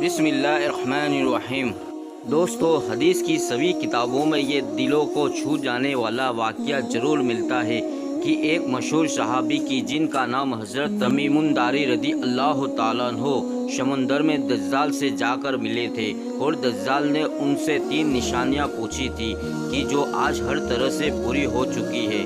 बिस्मिल्लाहिर्रहमानिर्रहीम। दोस्तों, हदीस की सभी किताबों में ये दिलों को छू जाने वाला वाक़या ज़रूर मिलता है कि एक मशहूर सहाबी की जिनका नाम हज़रत तमीमुन दारी रदी अल्लाह ताला अन्हो समंदर में दज्जाल से जाकर मिले थे और दज्जाल ने उनसे 3 निशानियां पूछी थी कि जो आज हर तरह से पूरी हो चुकी है।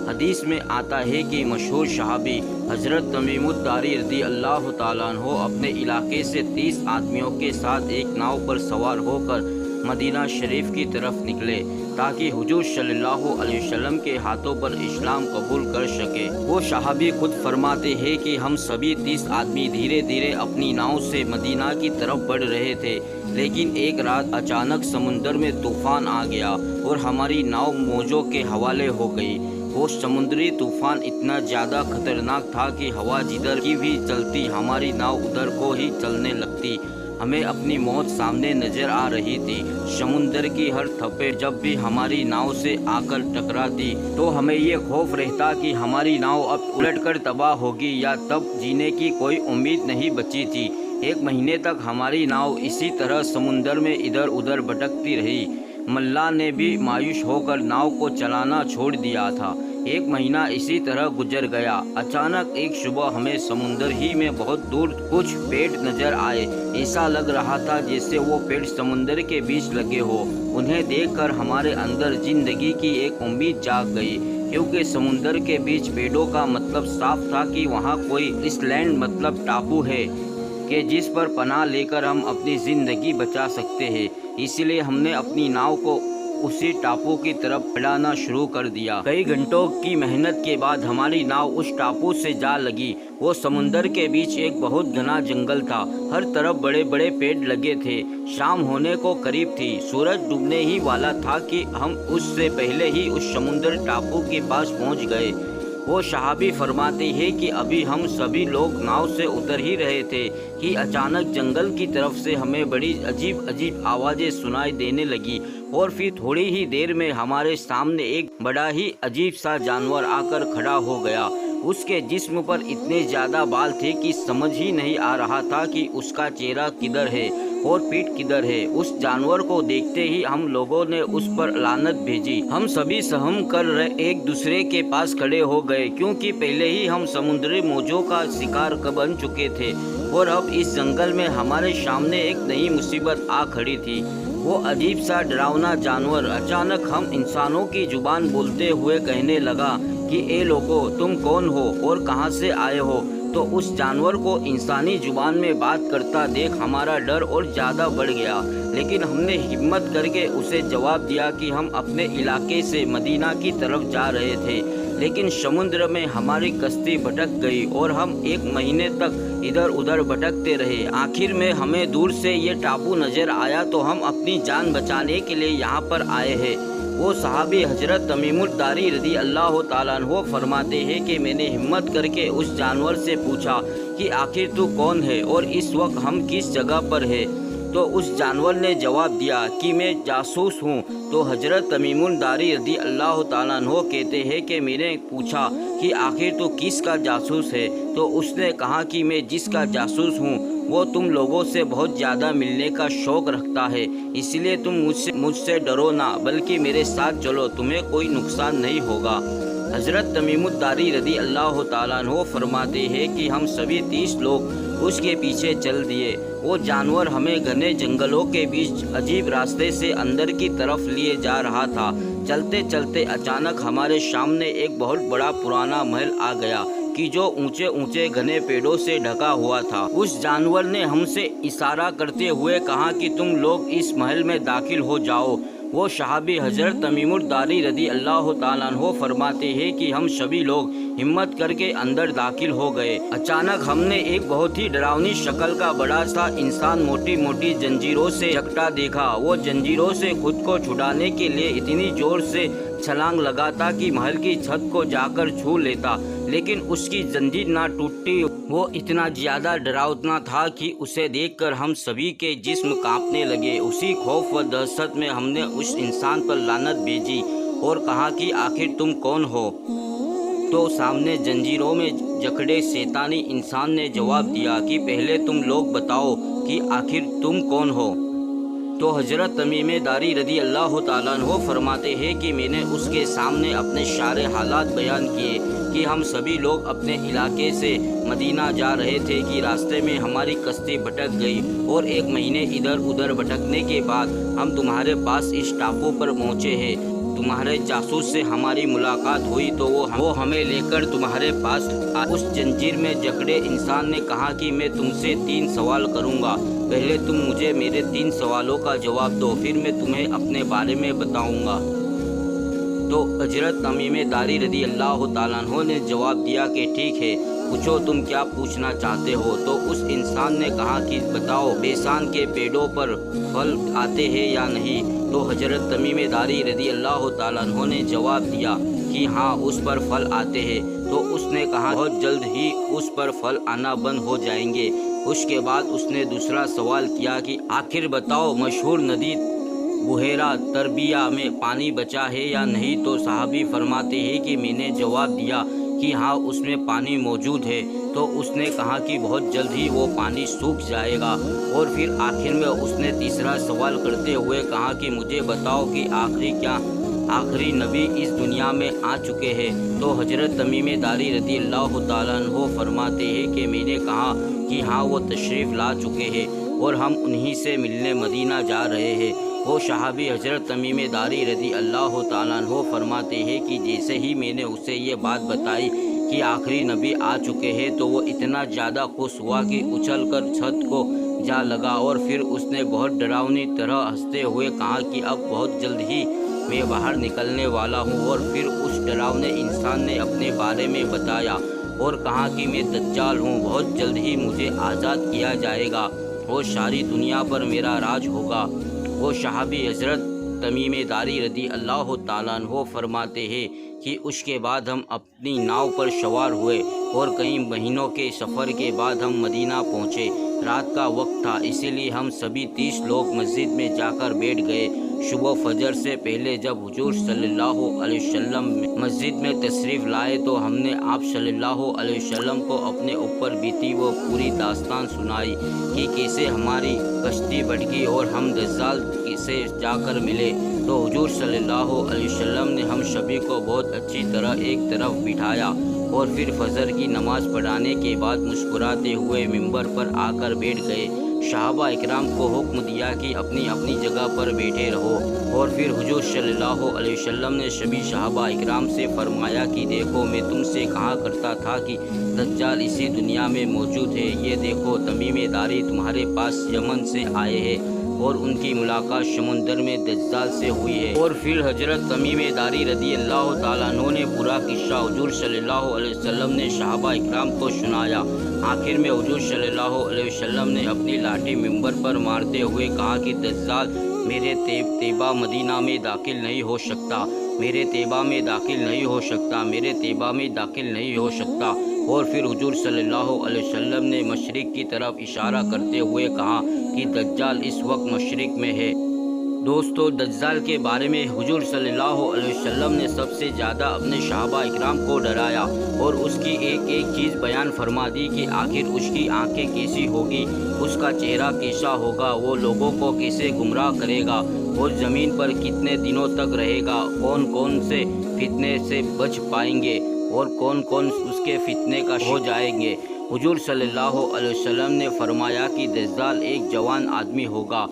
हदीस में आता है कि मशहूर सहाबी हज़रत तमीमुद दारी रदी अल्लाह ताला अन्हो अपने इलाके से 30 आदमियों के साथ एक नाव पर सवार होकर मदीना शरीफ की तरफ निकले ताकि हुजूर सल्लल्लाहु अलैहि वसल्लम के हाथों पर इस्लाम कबूल कर सके। वो सहाबी खुद फरमाते हैं कि हम सभी 30 आदमी धीरे धीरे अपनी नाव से मदीना की तरफ बढ़ रहे थे, लेकिन एक रात अचानक समुंदर में तूफान आ गया और हमारी नाव मौजों के हवाले हो गई। वो समुद्री तूफान इतना ज़्यादा खतरनाक था कि हवा जिधर की भी चलती हमारी नाव उधर को ही चलने लगती। हमें अपनी मौत सामने नजर आ रही थी। समुंदर की हर थपेट जब भी हमारी नाव से आकर टकराती तो हमें ये खौफ रहता कि हमारी नाव अब उलटकर तबाह होगी या तब जीने की कोई उम्मीद नहीं बची थी। 1 महीने तक हमारी नाव इसी तरह समुंदर में इधर उधर भटकती रही। मल्लाह ने भी मायूस होकर नाव को चलाना छोड़ दिया था। 1 महीना इसी तरह गुजर गया। अचानक एक सुबह हमें समुंदर ही में बहुत दूर कुछ पेड़ नजर आए। ऐसा लग रहा था जैसे वो पेड़ समुंदर के बीच लगे हो। उन्हें देखकर हमारे अंदर जिंदगी की एक उम्मीद जाग गई, क्योंकि समुंदर के बीच पेड़ों का मतलब साफ था कि वहाँ कोई आइलैंड मतलब टापू है कि जिस पर पनाह लेकर हम अपनी ज़िंदगी बचा सकते हैं। इसलिए हमने अपनी नाव को उसी टापू की तरफ बढ़ाना शुरू कर दिया। कई घंटों की मेहनत के बाद हमारी नाव उस टापू से जा लगी। वो समुंदर के बीच एक बहुत घना जंगल था। हर तरफ बड़े बड़े पेड़ लगे थे। शाम होने को करीब थी। सूरज डूबने ही वाला था कि हम उससे पहले ही उस समुंदर टापू के पास पहुंच गए। वो सहाबी फरमाते हैं कि अभी हम सभी लोग नाव से उतर ही रहे थे कि अचानक जंगल की तरफ से हमें बड़ी अजीब अजीब आवाज़ें सुनाई देने लगी और फिर थोड़ी ही देर में हमारे सामने एक बड़ा ही अजीब सा जानवर आकर खड़ा हो गया। उसके जिस्म पर इतने ज़्यादा बाल थे कि समझ ही नहीं आ रहा था कि उसका चेहरा किधर है और पीठ किधर है। उस जानवर को देखते ही हम लोगों ने उस पर लानत भेजी। हम सभी सहम कर एक दूसरे के पास खड़े हो गए, क्योंकि पहले ही हम समुद्री मौजों का शिकार बन चुके थे और अब इस जंगल में हमारे सामने एक नई मुसीबत आ खड़ी थी। वो अजीब सा डरावना जानवर अचानक हम इंसानों की जुबान बोलते हुए कहने लगा कि ए लोगो, तुम कौन हो और कहाँ से आए हो। तो उस जानवर को इंसानी जुबान में बात करता देख हमारा डर और ज़्यादा बढ़ गया, लेकिन हमने हिम्मत करके उसे जवाब दिया कि हम अपने इलाके से मदीना की तरफ जा रहे थे, लेकिन समुद्र में हमारी कश्ती भटक गई और हम 1 महीने तक इधर उधर भटकते रहे। आखिर में हमें दूर से ये टापू नज़र आया तो हम अपनी जान बचाने के लिए यहाँ पर आए हैं। वो सहाबी हज़रत तमीमुद दारी रदी अल्लाह ताला अन्हो फरमाते हैं कि मैंने हिम्मत करके उस जानवर से पूछा कि आखिर तू कौन है और इस वक्त हम किस जगह पर है। तो उस जानवर ने जवाब दिया कि मैं जासूस हूँ। तो हज़रत तमीमुद दारी रदी अल्लाह ताला अन्हो कहते हैं कि मैंने पूछा कि आखिर तू किसका जासूस है। तो उसने कहा कि मैं जिसका जासूस हूँ वो तुम लोगों से बहुत ज़्यादा मिलने का शौक़ रखता है, इसलिए तुम मुझसे डरो ना, बल्कि मेरे साथ चलो, तुम्हें कोई नुकसान नहीं होगा। हज़रत तमीमुद दारी रदी अल्लाह ताला अन्हो फरमाते हैं कि हम सभी 30 लोग उसके पीछे चल दिए। वो जानवर हमें घने जंगलों के बीच अजीब रास्ते से अंदर की तरफ लिए जा रहा था। चलते चलते अचानक हमारे सामने एक बहुत बड़ा पुराना महल आ गया कि जो ऊंचे ऊंचे घने पेड़ों से ढका हुआ था। उस जानवर ने हमसे इशारा करते हुए कहा कि तुम लोग इस महल में दाखिल हो जाओ। वो सहाबी हज़रत तमीमुद दारी रदी अल्लाह ताला अन्हो फरमाते हैं कि हम सभी लोग हिम्मत करके अंदर दाखिल हो गए। अचानक हमने एक बहुत ही डरावनी शक्ल का बड़ा सा इंसान मोटी मोटी जंजीरों से जकड़ा देखा। वो जंजीरों से खुद को छुड़ाने के लिए इतनी जोर से छलांग लगाता कि महल की छत को जाकर छू लेता, लेकिन उसकी जंजीर ना टूटती। वो इतना ज़्यादा डरावना था कि उसे देखकर हम सभी के जिस्म कांपने लगे। उसी खौफ व दहशत में हमने उस इंसान पर लानत भेजी और कहा कि आखिर तुम कौन हो। तो सामने जंजीरों में जकड़े शैतानी इंसान ने जवाब दिया कि पहले तुम लोग बताओ कि आखिर तुम कौन हो। तो हजरत तमीम दारी रदी अल्लाह ताला अन्हो फरमाते हैं कि मैंने उसके सामने अपने सारे हालात बयान किए कि हम सभी लोग अपने इलाके से मदीना जा रहे थे कि रास्ते में हमारी कश्ती भटक गई और 1 महीने इधर उधर भटकने के बाद हम तुम्हारे पास इस टापू पर पहुँचे हैं। तुम्हारे जासूस से हमारी मुलाकात हुई तो वो हमें लेकर तुम्हारे पास उस जंजीर में जकड़े इंसान ने कहा कि मैं तुमसे 3 सवाल करूंगा, पहले तुम मुझे मेरे 3 सवालों का जवाब दो, फिर मैं तुम्हें अपने बारे में बताऊंगा। तो हजरत तमीम दारी रदी अल्लाह ताला अन्हो ने जवाब दिया कि ठीक है, पूछो तुम क्या पूछना चाहते हो। तो उस इंसान ने कहा कि बताओ बेसान के पेड़ों पर फल आते हैं या नहीं। तो हजरत तमीम दारी रदी अल्लाह ताला अन्हो ने जवाब दिया कि हाँ उस पर फल आते हैं। तो उसने कहा बहुत जल्द ही उस पर फल आना बंद हो जाएंगे। उसके बाद उसने दूसरा सवाल किया कि आखिर बताओ मशहूर नदी बुहेरा तरबिया में पानी बचा है या नहीं। तो सहाबी फरमाते हैं कि मैंने जवाब दिया कि हाँ उसमें पानी मौजूद है। तो उसने कहा कि बहुत जल्द ही वो पानी सूख जाएगा। और फिर आखिर में उसने तीसरा सवाल करते हुए कहा कि मुझे बताओ कि आखिरी नबी इस दुनिया में आ चुके हैं। तो हजरत तमीम दारी रदी अल्लाह ताला अन्हो फरमाते हैं कि मैंने कहा कि हाँ वो तशरीफ़ ला चुके हैं और हम उन्हीं से मिलने मदीना जा रहे हैं। वो सहाबी हजरत तमीम दारी रदी अल्लाह ताला अन्हो फरमाते हैं कि जैसे ही मैंने उसे ये बात बताई कि आखिरी नबी आ चुके हैं तो वो इतना ज़्यादा खुश हुआ कि उछल कर छत को जा लगा और फिर उसने बहुत डरावनी तरह हंसते हुए कहा कि अब बहुत जल्द ही मैं बाहर निकलने वाला हूँ। और फिर उस डरावने इंसान ने अपने बारे में बताया और कहा कि मैं दज्जाल हूँ, बहुत जल्द ही मुझे आज़ाद किया जाएगा और सारी दुनिया पर मेरा राज होगा। वो सहाबी हजरत तमीम दारी रदी अल्लाह ताला अन्हो फरमाते हैं कि उसके बाद हम अपनी नाव पर सवार हुए और कई महीनों के सफ़र के बाद हम मदीना पहुँचे। रात का वक्त था, इसीलिए हम सभी 30 लोग मस्जिद में जाकर बैठ गए। सुबह फजर से पहले जब हुजूर सल्लल्लाहु अलैहि वसल्लम मस्जिद में तशरीफ़ लाए तो हमने आप सल्लल्लाहु अलैहि वसल्लम को अपने ऊपर बीती वो पूरी दास्तान सुनाई कि कैसे हमारी कश्ती भटकी और हम दज्जाल से जाकर मिले। तो हुजूर सल्लल्लाहु अलैहि वसल्लम ने हम सभी को बहुत अच्छी तरह एक तरफ बिठाया और फिर फजर की नमाज़ पढ़ाने के बाद मुस्कुराते हुए मिंबर पर आकर बैठ गए। सहाबा इकराम को हुक्म दिया कि अपनी अपनी जगह पर बैठे रहो। और फिर हुजूर सल्लल्लाहु अलैहि वसल्लम ने सभी सहाबा इकराम से फरमाया कि देखो मैं तुमसे कहा करता था कि दज्जाल इसी दुनिया में मौजूद है। ये देखो तमीम दारी तुम्हारे पास यमन से आए हैं और उनकी मुलाकात समुंदर में दज्जाल से हुई है। और फिर हजरत तमीम दारी रदी अल्लाह ताला अन्हो ने पूरा किस्सा हुजूर सल्लल्लाहु अलैहि वसल्लम ने सहाबा इकराम को सुनाया। आखिर में हुजूर सल्लल्लाहु अलैहि वसल्लम ने अपनी लाठी मिंबर पर मारते हुए कहा कि दज्जाल मेरे तैबा मदीना में दाखिल नहीं हो सकता, मेरे तैबा में दाखिल नहीं हो सकता, मेरे तैबा में दाखिल नहीं हो सकता। और फिर हुजूर सल्लल्लाहु अलैहि वसल्लम ने मशरिक़ की तरफ इशारा करते हुए कहा कि दज्जाल इस वक्त मशरिक़ में है। दोस्तों दज्जाल के बारे में हुजूर सल्लल्लाहु अलैहि वसल्लम ने सबसे ज़्यादा अपने सहाबा इकराम को डराया और उसकी एक एक चीज़ बयान फरमा दी कि आखिर उसकी आंखें कैसी होगी, उसका चेहरा कैसा होगा, वो लोगों को कैसे गुमराह करेगा और ज़मीन पर कितने दिनों तक रहेगा, कौन कौन से फितने से बच पाएंगे और कौन कौन उसके फितने का हो जाएंगे। हुजूर सल्लल्लाहु अलैहि वसल्लम ने फरमाया कि दज्जाल एक जवान आदमी होगा,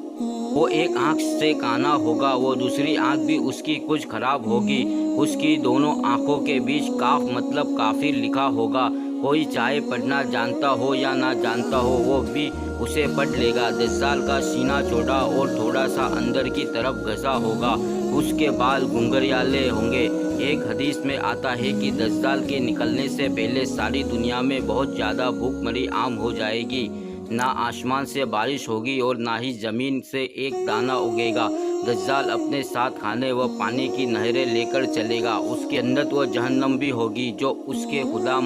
वो एक आँख से काना होगा, वो दूसरी आँख भी उसकी कुछ खराब होगी, उसकी दोनों आँखों के बीच काफ मतलब काफिर लिखा होगा। कोई चाहे पढ़ना जानता हो या ना जानता हो वो भी उसे पढ़ लेगा। दज्जाल का सीना चौड़ा और थोड़ा सा अंदर की तरफ घसा होगा, उसके बाल घुंघरियाले होंगे। एक हदीस में आता है कि दज्जाल के निकलने से पहले सारी दुनिया में बहुत ज़्यादा भूखमरी आम हो जाएगी, ना आसमान से बारिश होगी और ना ही ज़मीन से एक दाना उगेगा। दज्जाल अपने साथ खाने व पानी की नहरें लेकर चलेगा, उसके अंदर वो जहन्नम भी होगी। जो उसे खुदा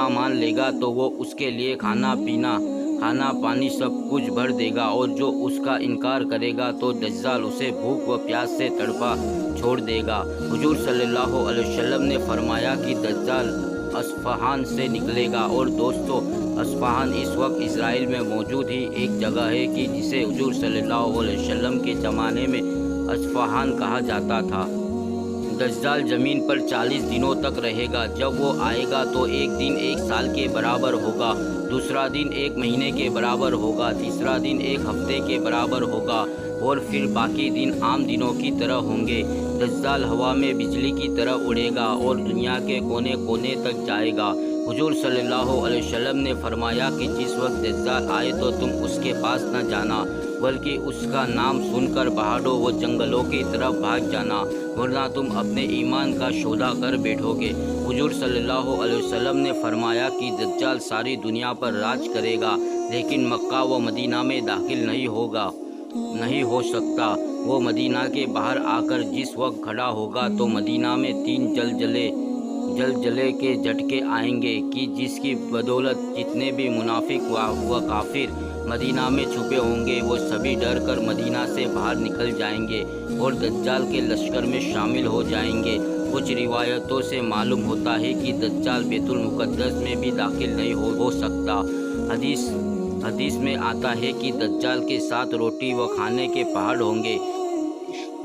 मान लेगा तो वो उसके लिए खाना पानी सब कुछ भर देगा और जो उसका इनकार करेगा तो दज्जाल उसे भूख व प्यास से तड़पा छोड़ देगा। हुजूर सल्लल्लाहु अलैहि वसल्लम ने फरमाया कि दज्जाल اصفہان سے نکلے گا۔ اور دوستو، اصفہان اس وقت اسرائیل میں موجود ہی ایک جگہ ہے کہ جسے حضور صلی اللہ علیہ وسلم کے زمانے میں اصفہان کہا جاتا تھا۔ دجال زمین پر 40 دنوں تک رہے گا۔ جب وہ آئے گا تو ایک دن 1 سال کے برابر ہوگا، دوسرا دن 1 مہینے کے برابر ہوگا، تیسرا دن 1 ہفتے کے برابر ہوگا، اور پھر باقی دن عام دنوں کی طرح ہوں گے۔ دجال ہوا میں بجلی کی طرح اڑے گا اور دنیا کے کونے کونے تک جائے گا۔ حضور صلی اللہ علیہ وسلم نے فرمایا کہ جس وقت دجال آئے تو تم اس کے پاس نہ جانا، بلکہ اس کا نام سن کر پہاڑوں و جنگلوں کی طرف بھاگ جانا، ورنہ تم اپنے ایمان کا سودا کر بیٹھو گے۔ حضور صلی اللہ علیہ وسلم نے فرمایا کہ دجال ساری دنیا پر راج کرے گا، لیکن مکہ و مدینہ میں داخل نہیں ہو سکتا۔ وہ مدینہ کے باہر آ کر جس وقت کھڑا ہوگا تو مدینہ میں 3 زلزلے کے جھٹکے آئیں گے کہ جس کی بدولت جتنے بھی منافق و کافر مدینہ میں چھپے ہوں گے وہ سبھی ڈر کر مدینہ سے باہر نکل جائیں گے اور دجال کے لشکر میں شامل ہو جائیں گے۔ کچھ روایتوں سے معلوم ہوتا ہے کہ دجال بیت المقدس میں بھی داخل نہیں ہو سکتا۔ حدیث میں آتا ہے کہ دجال کے ساتھ روٹی و کھانے کے پہاڑ ہوں گے۔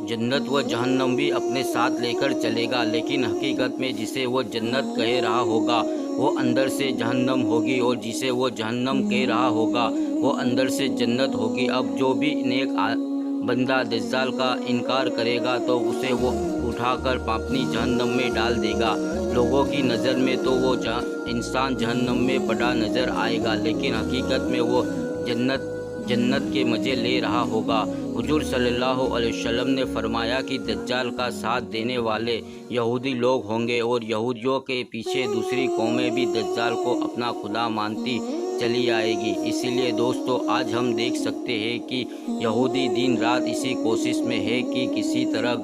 جنت و جہنم بھی اپنے ساتھ لے کر چلے گا، لیکن حقیقت میں جسے وہ جنت کہہ رہا ہوگا وہ اندر سے جہنم ہوگی، اور جسے وہ جہنم کہہ رہا ہوگا وہ اندر سے جنت ہوگی۔ اب جو بھی نیک بندہ دجال کا انکار کرے گا تو اسے وہ اٹھا کر اپنی جہنم میں ڈال دے گا۔ لوگوں کی نظر میں تو وہ انسان جہنم میں پڑا نظر آئے گا، لیکن حقیقت میں وہ جنت کے مزے لے رہا ہوگا۔ حضور صلی اللہ علیہ وسلم نے فرمایا کہ دجال کا ساتھ دینے والے یہودی لوگ ہوں گے، اور یہودیوں کے پیچھے دوسری قومیں بھی دجال کو اپنا خدا مانتی چلی آئے گی۔ اسی لیے دوستو، آج ہم دیکھ سکتے ہیں کہ یہودی دن رات اسی کوشش میں ہے کہ کسی طرح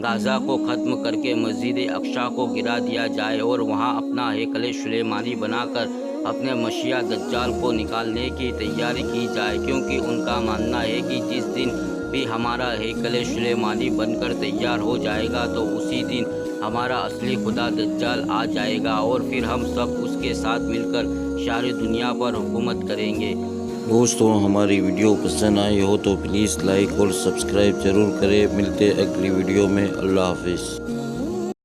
غزہ کو ختم کر کے مسجد اقصی کو گرا دیا جائے اور وہاں اپنا ہیکل سلیمانی بنا کر اپنے مشیع دجال کو نکالنے کی تیاری کی جائے، کیونکہ ان کا ماننا ہے کہ جس دن بھی ہمارا ہیکل سلیمانی بن کر تیار ہو جائے گا تو اسی دن ہمارا اصلی خدا دجال آ جائے گا، اور پھر ہم سب اس کے ساتھ مل کر ساری دنیا پر حکومت کریں گے۔ دوستوں، ہماری ویڈیو پسند آئی ہو تو پلیز لائک اور سبسکرائب ضرور کریں۔ ملتے اگلی ویڈیو میں۔ اللہ حافظ۔